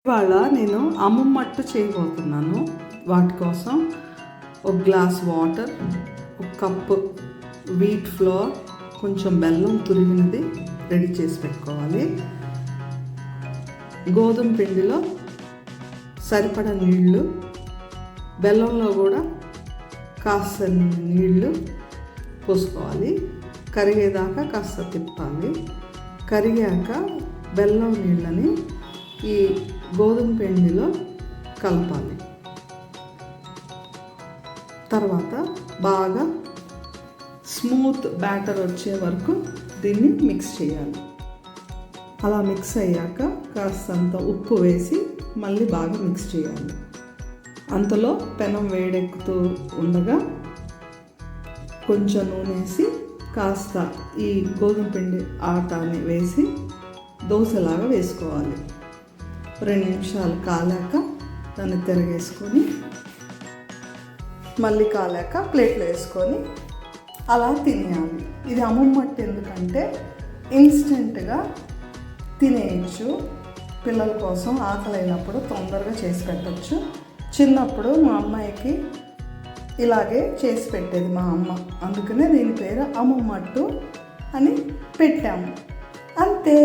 ఇవాళ నేను అమ్మమ్మట్టు చేయబోతున్నాను. వాటి కోసం ఒక గ్లాస్ వాటర్, ఒక కప్పు వీట్ ఫ్లోర్, కొంచెం బెల్లం తురిమినది రెడీ చేసి పెట్టుకోవాలి. గోధుమ పిండిలో సరిపడా నీళ్ళు, బెల్లంలో కూడా కాస్త నీళ్ళు పోసుకోవాలి. కరిగేదాకా కాస్త తిప్పాలి. కరిగాక బెల్లం నీళ్ళని ఈ గోధుమ పిండిలో కలపాలి. తర్వాత బాగా స్మూత్ బ్యాటర్ వచ్చే వరకు దీన్ని మిక్స్ చేయాలి. అలా మిక్స్ అయ్యాక కాస్తంత ఉప్పు వేసి మళ్ళీ బాగా మిక్స్ చేయాలి. అంతలో పెనం వేడెక్కుతూ ఉండగా కొంచెం నూనె వేసి కాస్త ఈ గోధుమ పిండి ఆటాన్ని వేసి దోశలాగా వేసుకోవాలి. 2 నిమిషాలు కాలాక దాన్ని తిరగేసుకొని మళ్ళీ కాలాక ప్లేట్లో వేసుకొని అలా తినేయాలి. ఇది అమ్మమ్మట్టు ఎందుకంటే ఇన్స్టెంట్గా తినేయచ్చు. పిల్లల కోసం ఆకలైనప్పుడు తొందరగా చేసి పెట్టచ్చు. చిన్నప్పుడు మా అమ్మాయికి ఇలాగే చేసి పెట్టేది మా అమ్మ. అందుకనే దీని పేరు అమ్మమ్మట్టు అని పెట్టాము. అంతే.